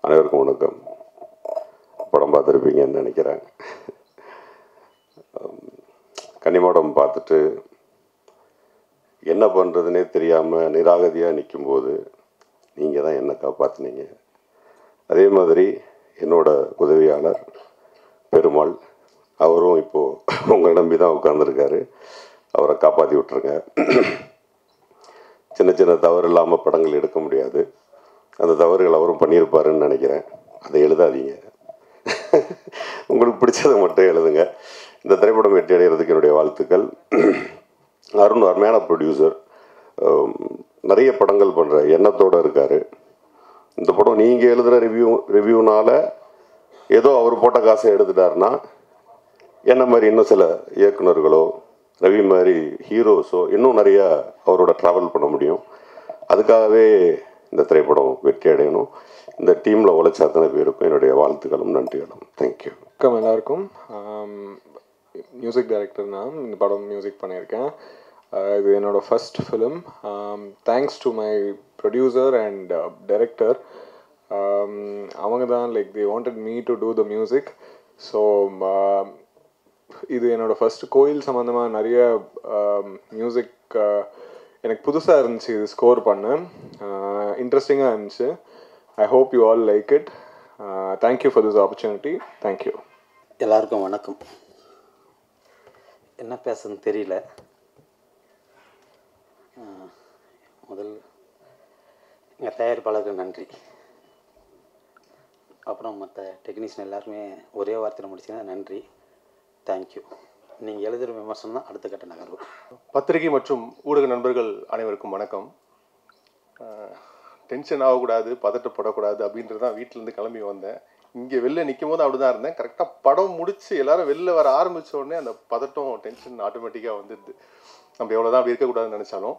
அனைவருக்கும் வணக்கம். படம் பார்த்துருப்பீங்கன்னு நினைக்கிறேன். கன்னிமாடம் பார்த்துட்டு என்ன பண்ணுறதுனே தெரியாமல் நிராகதியாக நிற்கும்போது நீங்கள் தான் என்னை காப்பாற்றினீங்க. அதே மாதிரி என்னோட உதவியாளர் பெருமாள், அவரும் இப்போது உங்களை நம்பி தான் உட்காந்துருக்காரு. அவரை காப்பாற்றி விட்டுருங்க. சின்ன சின்ன தவறு இல்லாமல் படங்கள் எடுக்க முடியாது. அந்த தவறுகள் அவரும் பண்ணியிருப்பாருன்னு நினைக்கிறேன். அதை எழுதாதீங்க. உங்களுக்கு பிடிச்சதை மட்டும் எழுதுங்க. இந்த திரைப்படம் வெற்றி அடைகிறதுக்கு என்னுடைய வாழ்த்துக்கள். அருண் அருமையான ப்ரொடியூசர், நிறைய படங்கள் பண்ணுற எண்ணத்தோடு இருக்கார். இந்த படம் நீங்கள் எழுதுகிற ரிவ்யூனால ஏதோ அவர் போட்ட காசை எடுத்துட்டாருன்னா என்ன மாதிரி இன்னும் சில இயக்குநர்களோ ரவி மாதிரி ஹீரோஸோ இன்னும் நிறையா அவரோட ட்ராவல் பண்ண முடியும். அதுக்காகவே இந்த திரைப்படம் வெற்றி அடையணும். இந்த டீமில் உழைச்ச அத்தனை பேருக்கும் என்னுடைய வாழ்த்துக்களும் நன்றிகளும். தேங்க்யூ. வணக்கம் எல்லாருக்கும். மியூசிக் டைரக்டர் நான் இந்த படம் மியூசிக் பண்ணியிருக்கேன். இது என்னோடய first film. Thanks to my producer and director. அவங்க தான் they wanted me to do the music. So இது என்னோடய ஃபர்ஸ்ட் கோயில் சம்மந்தமாக நிறைய மியூசிக் எனக்கு புதுசாக இருந்துச்சு. இது ஸ்கோர் பண்ண இன்ட்ரெஸ்டிங்காக இருந்துச்சு. I hope you all like it. Thank you for this opportunity. Thank you. எல்லாருக்கும் வணக்கம். என்ன பேசுன்னு தெரியல. முதல் எங்கள் தயாரிப்பாளருக்கு நன்றி. அப்புறம் மற்ற டெக்னீஷியன் எல்லாருமே ஒரே வார்த்தையில் முடிச்சிங்கன்னா நன்றி. தேங்க்யூ. நீங்கள் எழுதுகிற விமர்சனம் தான் அடுத்த கட்ட நகர்வு. பத்திரிகை மற்றும் ஊடக நண்பர்கள் அனைவருக்கும் வணக்கம். டென்ஷன் ஆகக்கூடாது, பதட்டப்படக்கூடாது அப்படின்றது தான் வீட்டிலேருந்து கிளம்பி வந்தேன். இங்கே வெளில நிற்கும் போது அப்படி தான் இருந்தேன். கரெக்டாக படம் முடித்து எல்லோரும் வெளில வர ஆரம்பித்த உடனே அந்த பதட்டம், டென்ஷன் ஆட்டோமேட்டிக்காக வந்துடுது. நம்ம எவ்வளோ தான் அப்படி இருக்கக்கூடாதுன்னு நினச்சாலும்.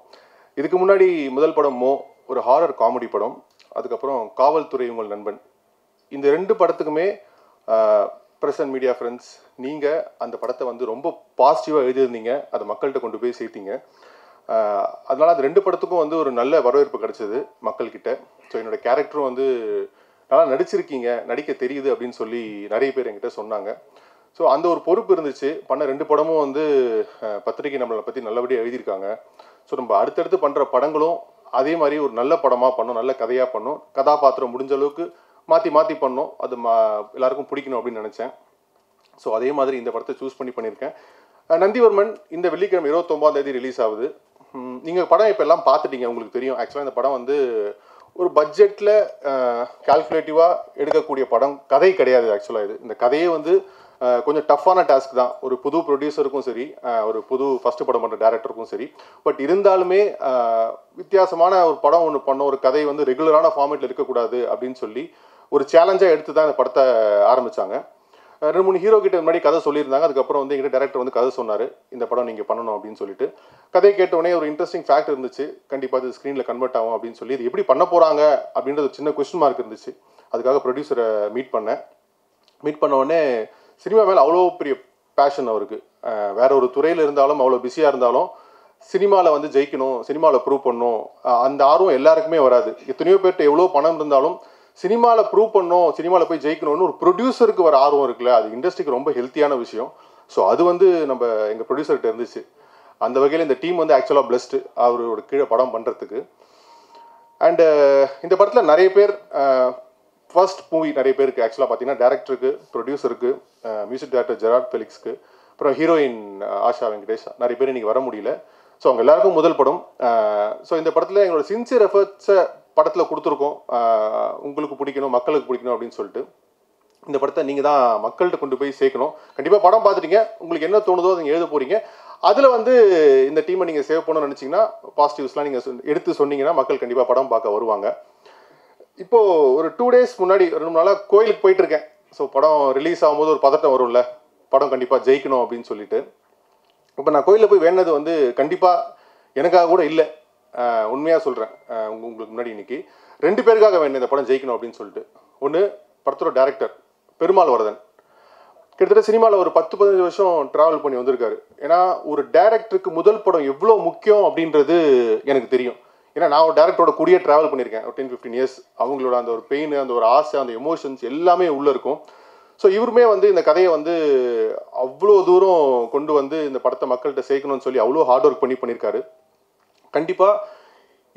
இதுக்கு முன்னாடி முதல் படம் ஒரு ஹாரர் காமெடி படம். அதுக்கப்புறம் காவல்துறை உங்கள் நண்பன். இந்த 2 படத்துக்குமே ப்ரெஸ் அண்ட் மீடியா ஃப்ரெண்ட்ஸ், நீங்கள் அந்த படத்தை ரொம்ப பாசிட்டிவாக எழுதியிருந்தீங்க. அதை மக்கள்கிட்ட கொண்டு போய் சேர்த்தீங்க. அதனால் அது 2 படத்துக்கும் ஒரு நல்ல வரவேற்பு கிடச்சிது மக்கள்கிட்ட. ஸோ என்னோடய கேரக்டரும் நல்லா நடிச்சிருக்கீங்க, நடிக்க தெரியுது அப்படின்னு சொல்லி நிறைய பேர் என்கிட்ட சொன்னாங்க. ஸோ அந்த ஒரு பொறுப்பு இருந்துச்சு. பண்ண 2 படமும் பத்திரிகை நம்மளை பற்றி நல்லபடியாக எழுதியிருக்காங்க. ஸோ நம்ம அடுத்தடுத்து பண்ணுற படங்களும் அதே மாதிரி ஒரு நல்ல படமாக பண்ணோம், நல்ல கதையாக பண்ணோம், கதாபாத்திரம் முடிஞ்ச அளவுக்கு மாற்றி பண்ணோம். அது எல்லாருக்கும் பிடிக்கணும் அப்படின்னு நினச்சேன். ஸோ அதே மாதிரி இந்த படத்தை சூஸ் பண்ணியிருக்கேன். நந்திவர்மன் இந்த வெள்ளிக்கிழமை 29ஆம் தேதி ரிலீஸ் ஆகுது. நீங்கள் படம் இப்போ எல்லாம் பார்த்துட்டீங்க, உங்களுக்கு தெரியும். ஆக்சுவலாக இந்த படம் ஒரு பட்ஜெட்டில் கால்குலேட்டிவாக எடுக்கக்கூடிய படம், கதை கிடையாது. ஆக்சுவலாக இந்த கதையே கொஞ்சம் டஃப்பான டாஸ்க் தான். ஒரு புது ப்ரொடியூசருக்கும் சரி, ஒரு புது ஃபஸ்ட்டு படம் பண்ணுற டேரக்டருக்கும் சரி. பட் இருந்தாலுமே வித்தியாசமான ஒரு படம் ஒன்று பண்ண, ஒரு கதை ரெகுலரான ஃபார்மேட்டில் இருக்கக்கூடாது அப்படின்னு சொல்லி ஒரு சேலஞ்சாக எடுத்து தான் இந்த படத்தை ஆரம்பித்தாங்க. 2-3 ஹீரோ கிட்ட முன்னாடி கதை சொல்லியிருந்தாங்க. அதுக்கப்புறம் எங்கிட்ட டேரக்டர் கதை சொன்னார், இந்த படம் நீங்கள் பண்ணணும் அப்படின்னு சொல்லிட்டு. கதை கேட்டோடனே ஒரு இன்ட்ரெஸ்டிங் ஃபேக்ட் இருந்துச்சு. கண்டிப்பாக இது ஸ்க்ரீனில் கன்வெர்ட் ஆகும் அப்படின்னு சொல்லி, இது எப்படி பண்ண போகிறாங்க அப்படின்றது சின்ன கொஸ்டின் மார்க் இருந்துச்சு. அதுக்காக ப்ரொடியூசரை மீட் பண்ண உடனே சினிமா மேலே அவ்வளோ பெரிய பேஷன் அவருக்கு. வேற ஒரு துறையில் இருந்தாலும், அவ்வளோ பிஸியாக இருந்தாலும், சினிமாவில் ஜெயிக்கணும், சினிமாவில் ப்ரூவ் பண்ணணும், அந்த ஆர்வம் எல்லாருக்குமே வராது. எத்தனையோ பேர்கிட்ட எவ்வளோ பணம் இருந்தாலும் சினிமாவில் ப்ரூவ் பண்ணணும், சினிமாவில் போய் ஜெயிக்கணும்னு ஒரு ப்ரொடியூசருக்கு வர ஆர்வம் இருக்குல்ல, அது இண்டஸ்ட்ரிக்கு ரொம்ப ஹெல்த்தியான விஷயம். ஸோ அது நம்ம எங்கள் ப்ரொடியூசர்கிட்ட இருந்துச்சு. அந்த வகையில் இந்த டீம் ஆக்சுவலாக பிளஸ்டு அவரோட கீழே படம் பண்ணுறதுக்கு. அண்டு இந்த படத்தில் நிறைய பேர் ஃபர்ஸ்ட் மூவி நிறைய பேருக்கு ஆக்சுவலாக பார்த்தீங்கன்னா டேரக்டருக்கு, ப்ரொடியூசருக்கு, மியூசிக் டைரக்டர் ஜெராட் ஃபெலிக்ஸ்க்கு, அப்புறம் ஹீரோயின் ஆஷா வெங்கடேஷ், நிறைய பேர் இன்றைக்கி வர முடியல. ஸோ அவங்க எல்லாருக்கும் முதல் படம். ஸோ இந்த படத்தில் எங்களோட சின்சியர் எஃபர்ட்ஸை படத்தில் கொடுத்துருக்கோம். உங்களுக்கு பிடிக்கணும், மக்களுக்கு பிடிக்கணும் அப்படின்னு சொல்லிட்டு இந்த படத்தை நீங்கள் தான் மக்கள்கிட்ட கொண்டு போய் சேர்க்கணும். கண்டிப்பாக படம் பார்த்துட்டீங்க, உங்களுக்கு என்ன தோணுதோ அதை நீங்கள் எழுத போகிறீங்க. அதில் இந்த டீமை நீங்கள் சேவ் பண்ணணும்னு நினச்சிங்கன்னா, பாசிட்டிவ்ஸ்லாம் நீங்கள் எடுத்து சொன்னீங்கன்னா மக்கள் கண்டிப்பாக படம் பார்க்க வருவாங்க. இப்போது ஒரு 2 days முன்னாடி 2 நாளாக கோயிலுக்கு போயிட்டுருக்கேன். ஸோ படம் ரிலீஸ் ஆகும்போது ஒரு பதட்டம் வரும்ல, படம் கண்டிப்பாக ஜெயிக்கணும் அப்படின்னு சொல்லிட்டு. இப்போ நான் கோயிலில் போய் வேண்டது கண்டிப்பாக எனக்காக கூட இல்லை, உண்மையாக சொல்கிறேன். உங்களுக்கு முன்னாடி இன்றைக்கி 2 பேருக்காக வேணும் இந்த படம் ஜெயிக்கணும் அப்படின்னு சொல்லிட்டு. ஒன்று, படத்தோட டேரக்டர் பெருமாள் வரதன். கிட்டத்தட்ட சினிமாவில் ஒரு 10-15 வருஷம் ட்ராவல் பண்ணி வந்திருக்காரு. ஏன்னா ஒரு டைரக்டருக்கு முதல் படம் எவ்வளோ முக்கியம் அப்படின்றது எனக்கு தெரியும். ஏன்னா நான் ஒரு டேரக்டரோட கூடிய ட்ராவல் பண்ணியிருக்கேன் ஒரு 10-15 இயர்ஸ். அவங்களோட அந்த ஒரு பெயின், அந்த ஒரு ஆசை, அந்த எமோஷன்ஸ் எல்லாமே உள்ளே இருக்கும். ஸோ இவருமே வந்து இந்த கதையை வந்து அவ்வளோ தூரம் கொண்டு வந்து இந்த படத்தை மக்கள்கிட்ட சேர்க்கணும்னு சொல்லி அவ்வளோ ஹார்ட் ஒர்க் பண்ணியிருக்காரு. கண்டிப்பாக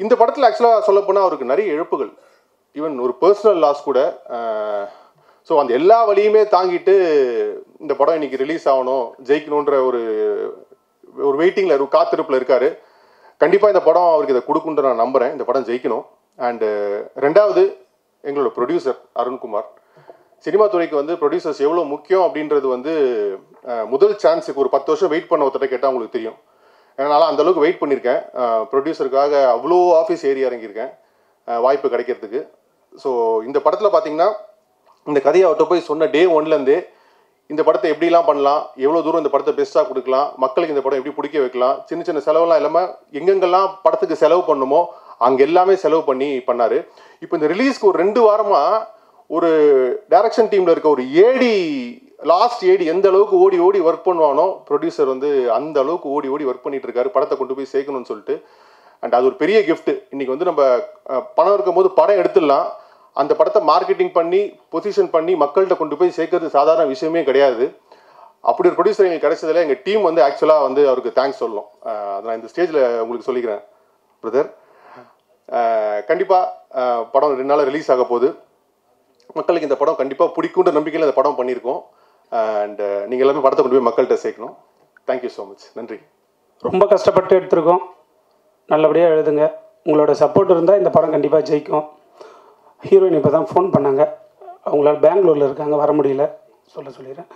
இந்த படத்தில் ஆக்சுவலாக சொல்லப்போனால் அவருக்கு நிறைய இழப்புகள், ஈவன் ஒரு பர்சனல் லாஸ் கூட. ஸோ அந்த எல்லா வழியுமே தாங்கிட்டு இந்த படம் இன்னைக்கு ரிலீஸ் ஆகணும், ஜெயிக்கணுன்ற ஒரு வெயிட்டிங்கில், ஒரு காத்திருப்பில் இருக்கார். கண்டிப்பாக இந்த படம் அவருக்கு இதை கொடுக்குன்ற நான் நம்புகிறேன். இந்த படம் ஜெயிக்கணும். அண்டு ரெண்டாவது எங்களோட ப்ரொடியூசர் அருண்குமார். சினிமா துறைக்கு வந்து ப்ரொடியூசர்ஸ் எவ்வளோ முக்கியம் அப்படின்றது வந்து முதல் சான்ஸுக்கு ஒரு 10 வருஷம் வெயிட் பண்ண ஒருத்தட்ட கேட்டால் உங்களுக்கு தெரியும். என்னால் அந்தளவுக்கு வெயிட் பண்ணியிருக்கேன். ப்ரொடியூசருக்காக அவ்வளோ ஆஃபீஸ் ஏறி இறங்கியிருக்கேன் வாய்ப்பு கிடைக்கிறதுக்கு. ஸோ இந்த படத்தில் பார்த்தீங்கன்னா இந்த கதையை அவர்கிட்ட போய் சொன்ன டே 1லேருந்தே இந்த படத்தை எப்படிலாம் பண்ணலாம், எவ்வளோ தூரம் இந்த படத்தை பெஸ்ட்டாக கொடுக்கலாம், மக்களுக்கு இந்த படம் எப்படி பிடிக்க வைக்கலாம், சின்ன சின்ன செலவெல்லாம் இல்லாமல் எங்கெங்கெல்லாம் படத்துக்கு செலவு பண்ணுமோ அங்கே எல்லாமே செலவு பண்ணி பண்ணார். இப்போ இந்த ரிலீஸ்க்கு ஒரு 2 வாரமாக ஒரு டைரக்ஷன் டீமில் இருக்க ஒரு ஏடி, லாஸ்ட் ஏடி எந்த அளவுக்கு ஓடி ஓடி ஒர்க் பண்ணுவானோ ப்ரொடியூசர் வந்து அந்த அளவுக்கு ஓடி ஓடி ஒர்க் பண்ணிட்டு இருக்காரு படத்தை கொண்டு போய் சேர்க்கணும்னு சொல்லிட்டு. அண்ட் அது ஒரு பெரிய கிஃப்ட். இன்னைக்கு வந்து நம்ம பணம் இருக்கும்போது படம் எடுத்துடலாம், அந்த படத்தை மார்க்கெட்டிங் பண்ணி பொசிஷன் பண்ணி மக்கள்கிட்ட கொண்டு போய் சேர்க்கறது சாதாரண விஷயமே கிடையாது. அப்படி ஒரு ப்ரொடியூசர் எங்களுக்கு கிடைச்சதில் எங்கள் டீம் வந்து ஆக்சுவலாக வந்து அவருக்கு தேங்க்ஸ் சொல்லணும். அதை நான் இந்த ஸ்டேஜில் உங்களுக்கு சொல்லிக்கிறேன் பிரதர். கண்டிப்பாக படம் 2 நாள் ரிலீஸ் ஆக போகுது. மக்களுக்கு இந்த படம் கண்டிப்பாக பிடிக்குன்ற நம்பிக்கையில் இந்த படம் பண்ணியிருக்கோம். அண்ட் நீங்கள் எல்லாமே படத்தை கொண்டு போய் மக்கள்கிட்ட சேர்க்கணும். Thank you so much. நன்றி. ரொம்ப கஷ்டப்பட்டு எடுத்திருக்கோம். நல்லபடியாக எழுதுங்க. உங்களோட சப்போர்ட் இருந்தால் இந்த படம் கண்டிப்பாக ஜெயிக்கும். ஹீரோயின் இப்போ தான் ஃபோன் பண்ணாங்க, அவங்களால பெங்களூரில் இருக்காங்க, வர முடியல. சொல்லிடுறேன்,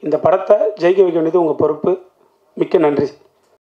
இந்த படத்தை ஜெயிக்க வைக்க வேண்டியது உங்கள் பொறுப்பு. மிக்க நன்றி.